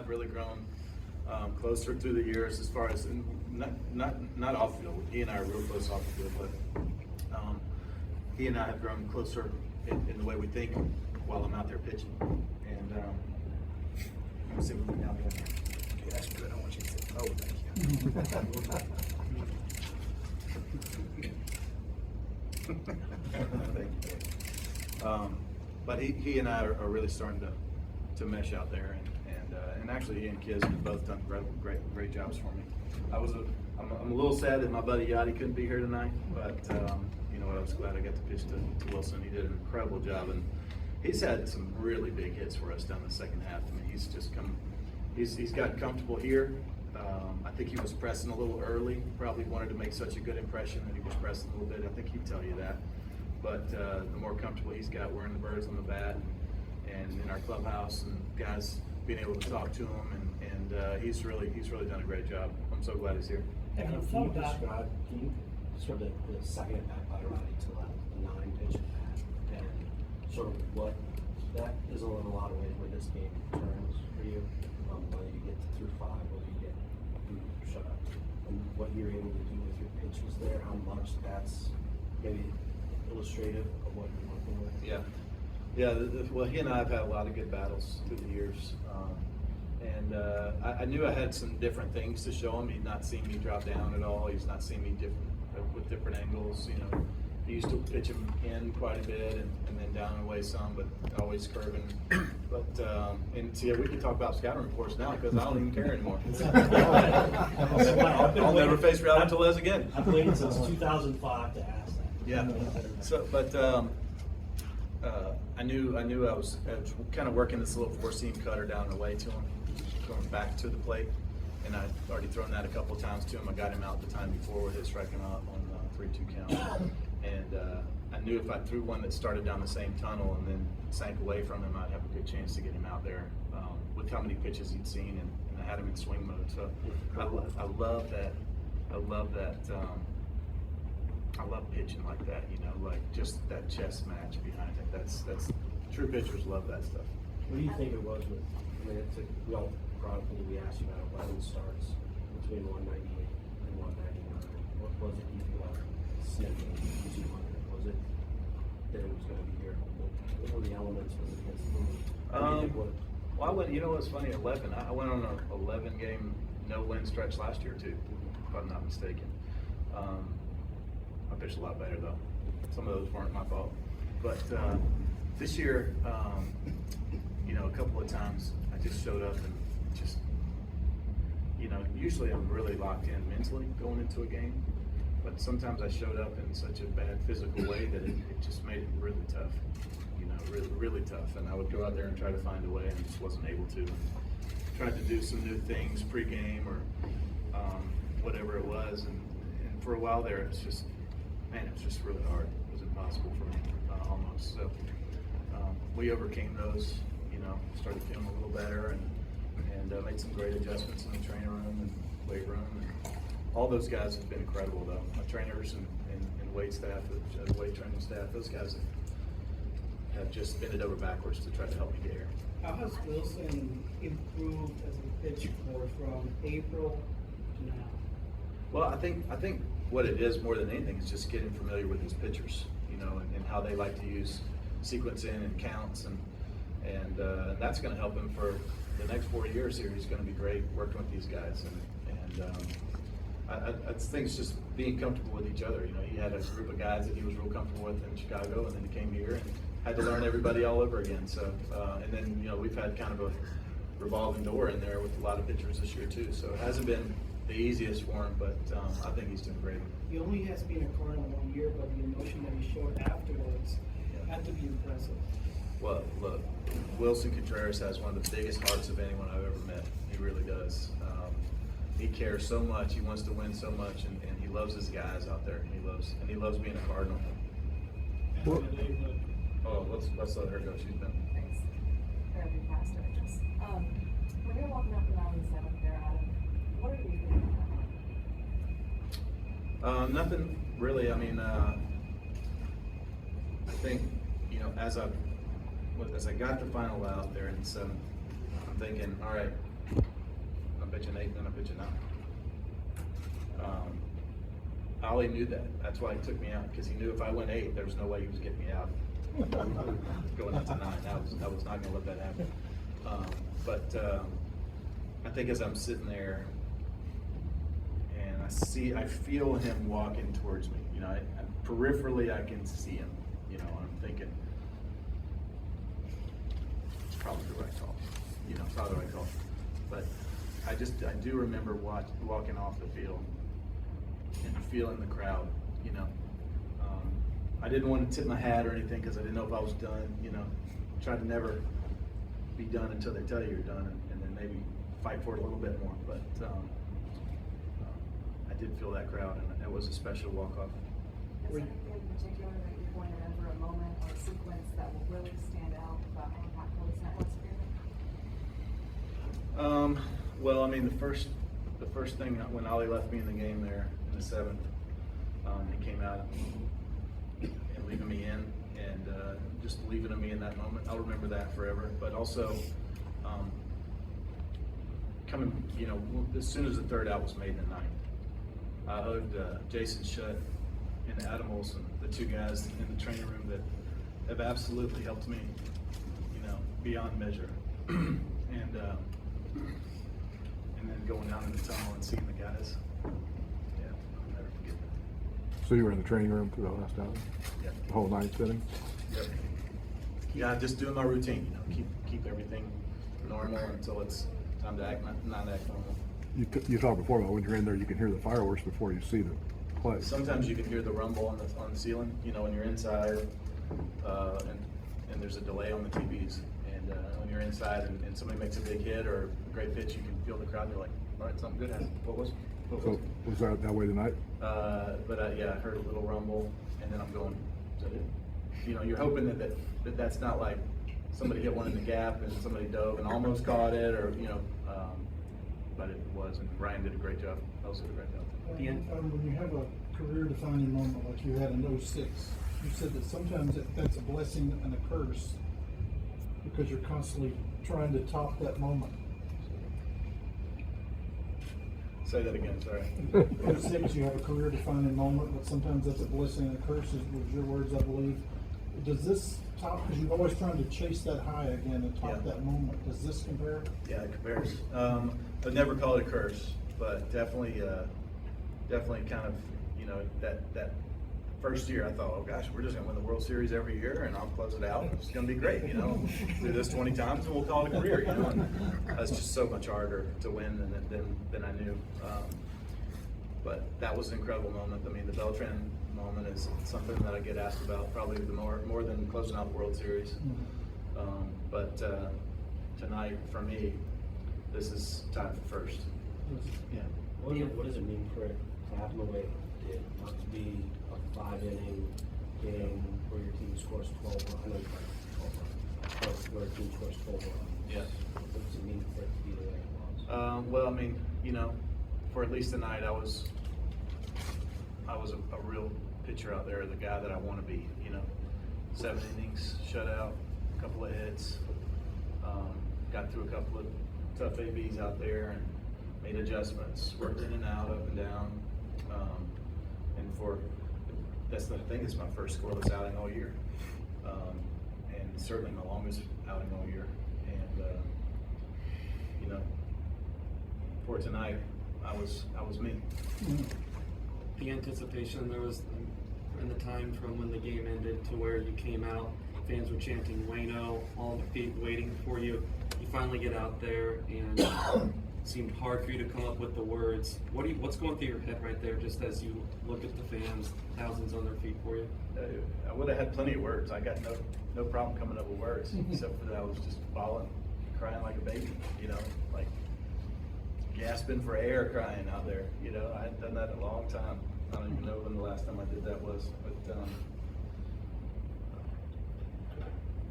have really grown closer through the years as far as not off the field. He and I are real close off the field, but he and I have grown closer in the way we think while I'm out there pitching. And let me see what we down here. Okay, that's good. I want you to say, oh, thank you. Thank you. But he and I are really starting to mesh out there, and actually he and Kiz have both done great jobs for me. I'm a little sad that my buddy Yachty couldn't be here tonight, but you know what, I was glad I got to pitch to Willson. He did an incredible job, and he's had some really big hits for us down the second half. I mean, he's gotten comfortable here. I think he was pressing a little early. Probably wanted to make such a good impression that he was pressing a little bit. I think he'd tell you that. But the more comfortable he's got wearing the birds on the bat and in our clubhouse, and guys being able to talk to him, and he's really done a great job. I'm so glad he's here. Can you describe the second at bat by Roddy to left, the 9-pitch at bat, and sort of what that is in a lot of ways where this game turns for you, whether you get through 5, whether you get shut up, and what you're able to do with your pitches there, how much that's maybe illustrative of what you're working with. Yeah. Well, he and I have had a lot of good battles through the years, and I knew I had some different things to show him. He'd not seen me drop down at all. He's not seen me with different angles. You know, he used to pitch him in quite a bit and then down and away some, but always curving. But and see, we can talk about scouting reports now because I don't even care anymore. I'll never face Rowdy Tellez again. I've waited since 2005 to ask that. Yeah. So, but I knew I was kind of working this little 4-seam cutter down the way to him, going back to the plate, and I'd already thrown that a couple of times to him. I got him out the time before with his striking out on 3-2 count, and I knew if I threw one that started down the same tunnel and then sank away from him, I'd have a good chance to get him out there with how many pitches he'd seen, and I had him in swing mode. So I love that. I love pitching like that, you know, like just that chess match behind it. That's true pitchers love that stuff. What do you think it was with? I mean, we all chronically we asked you about 11 starts between 198 and 199. What was it you thought sniffing 200? Was it that it was going to be here? What were the elements? Was it against the movie? Well, you know what's funny? 11. I went on an 11-game no-win stretch last year too, if I'm not mistaken. I pitched a lot better though. Some of those weren't my fault. But this year, you know, a couple of times I just showed up and just, you know, usually I'm really locked in mentally going into a game, but sometimes I showed up in such a bad physical way that it just made it really tough, you know, really tough. And I would go out there and try to find a way and just wasn't able to. Tried to do some new things pre-game or whatever it was, and for a while there, it was just really hard. It was impossible for me, almost. So we overcame those, you know, started feeling a little better, and made some great adjustments in the training room and weight room. And all those guys have been incredible, though. My trainers and weight staff, weight training staff, those guys have just bent it over backwards to try to help me get here. How has Willson improved as a pitcher from April to now? Well, I think what it is more than anything is just getting familiar with his pitchers, you know, and how they like to use sequence in and counts, and that's going to help him for the next 4 years here. He's going to be great working with these guys, and I think it's just being comfortable with each other. You know, he had a group of guys that he was real comfortable with in Chicago, and then he came here and had to learn everybody all over again. So, and then, you know, we've had kind of a revolving door in there with a lot of pitchers this year too. So it hasn't been the easiest for him, but I think he's doing great. He only has been a Cardinal 1 year, but the emotion that he showed afterwards had to be impressive. Well, look, Willson Contreras has one of the biggest hearts of anyone I've ever met. He really does. He cares so much. He wants to win so much, and he loves his guys out there. He loves being a Cardinal. Oh, let's let her go. She's been. Thanks. Very faster. Just when you're walking up and down the 7th there, Adam, what are you thinking about? Nothing really. I mean, I think, you know, as I got the final out there in the 7th, I'm thinking, all right, pitch an 8 and then I pitch a 9. Ollie knew that. That's why he took me out, because he knew if I went 8, there was no way he was getting me out. Going into 9, I was not going to let that happen. I think as I'm sitting there and I feel him walking towards me. You know, peripherally I can see him. You know, and I'm thinking, it's probably the right call. You know, it's probably the right call. But I do remember walking off the field and feeling the crowd, you know. I didn't want to tip my hat or anything because I didn't know if I was done, you know. Tried to never be done until they tell you you're done, and then maybe fight for it a little bit more. But I did feel that crowd, and it was a special walk-off. Is there anything in particular that you're going to remember, a moment or a sequence that will really stand out about how impactful this night was for you? Well, I mean, the first thing when Ollie left me in the game there in the 7th, he came out and leaving me in, and just leaving me in that moment. I'll remember that forever. But also, coming, you know, as soon as the 3rd out was made in the 9th, I owed Jason Shutt and Adam Wilson, the 2 guys in the training room that have absolutely helped me, you know, beyond measure. And then going down in the tunnel and seeing the guys, yeah, I'll never forget that. So you were in the training room for the last hour? Yeah. The whole 9th inning? Yep. Yeah, just doing my routine, you know, keep everything normal until it's time to not act normal. You talked before about when you're in there, you can hear the fireworks before you see the play. Sometimes you can hear the rumble on the ceiling, you know, when you're inside, and there's a delay on the TVs. And when you're inside and somebody makes a big hit or a great pitch, you can feel the crowd. You're like, all right, something good happened. What was it? So was that way tonight? Yeah, I heard a little rumble, and then I'm going, is that it? You know, you're hoping that's not like somebody hit one in the gap and somebody dove and almost caught it, or, you know, but it was, and Ryan did a great job. Also did a great job. When you have a career-defining moment like you had in '06, you said that sometimes that's a blessing and a curse because you're constantly trying to top that moment. Say that again, sorry. In '06, you have a career-defining moment, but sometimes that's a blessing and a curse, was your words, I believe. Does this top, because you're always trying to chase that high again and top Yeah. that moment, does this compare? Yeah, it compares. I'd never call it a curse, but definitely kind of, you know, that first year I thought, oh gosh, we're just gonna win the World Series every year and I'll close it out. It's gonna be great, you know. Do this 20 times and we'll call it a career, you know. And that's just so much harder to win than I knew. But that was an incredible moment. I mean, the Beltran moment is something that I get asked about probably more than closing out the World Series. But tonight, for me, this is tied for first. Yeah. What does it mean for it to happen the way it did? Not to be a 5-inning game where your team scores 12 runs. I know you got 12 runs. But where a team scores 12 runs. Yeah. What does it mean for it to be the way it was? Well, I mean, you know, for at least tonight, I was a real pitcher out there, the guy that I want to be. You know, 7 innings, shutout, a couple of hits, got through a couple of tough ABs out there and made adjustments, worked in and out, up and down. That's the thing, it's my first scoreless outing all year, and certainly my longest outing all year. And you know, for tonight, I was me. The anticipation there was in the time from when the game ended to where you came out, fans were chanting Waino, all the feet waiting for you. You finally get out there, and it seemed hard for you to come up with the words. What's going through your head right there, just as you look at the fans, thousands on their feet for you? I would have had plenty of words. I got no problem coming up with words, except for that I was just bawling, crying like a baby. You know, like gasping for air, crying out there. You know, I hadn't done that in a long time. I don't even know when the last time I did that was. But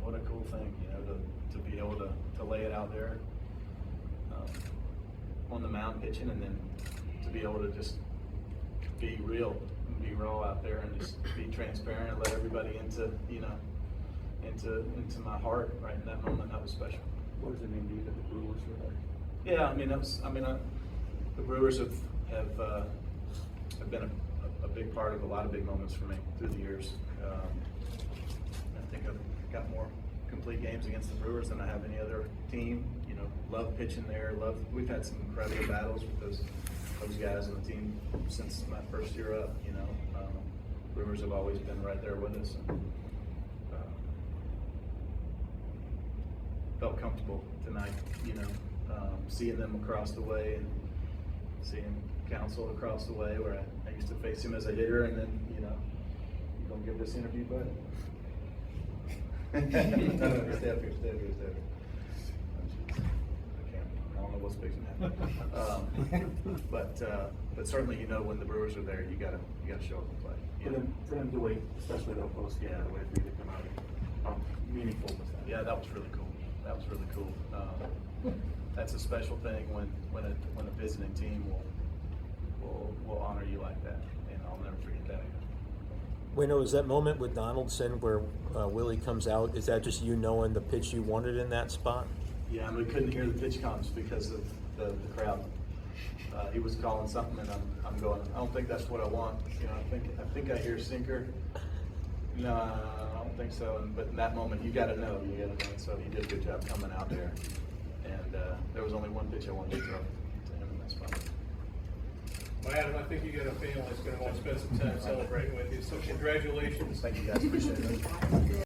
what a cool thing, you know, to be able to lay it out there on the mound pitching, and then to be able to just be real, be raw out there, and just be transparent and let everybody into my heart right in that moment. That was special. What does it mean to you that the Brewers were there? Yeah, I mean, The Brewers have been a big part of a lot of big moments for me through the years. I think I've got more complete games against the Brewers than I have any other team. You know, love pitching there. We've had some incredible battles with those guys on the team since my first year up. You know, Brewers have always been right there with us. And, felt comfortable tonight. You know, seeing them across the way and seeing Counsell across the way, where I used to face him as a hitter, and then, you know, you gonna give this interview, bud? No, stay up here, stay up here, stay up here. I don't know what's fixing to happen. But certainly, you know, when the Brewers are there, you gotta show up and play. You know? For them to wait, especially the post game, the way for you to come out, how meaningful was that? Yeah, that was really cool. That was really cool. That's a special thing when a visiting team will honor you like that, and I'll never forget that again. Waino, is that moment with Donaldson where Willie comes out, is that just you knowing the pitch you wanted in that spot? Yeah, and we couldn't hear the pitch comms because of the crowd. He was calling something, and I'm going, I don't think that's what I want. You know, I think I hear sinker. No, I don't think so. But in that moment, you got to know. So he did a good job coming out there. And there was only one pitch I wanted to throw to him in that spot. Well, Adam, I think you got a family that's going to want to spend some time celebrating with you. So congratulations. Thank you guys. Appreciate it.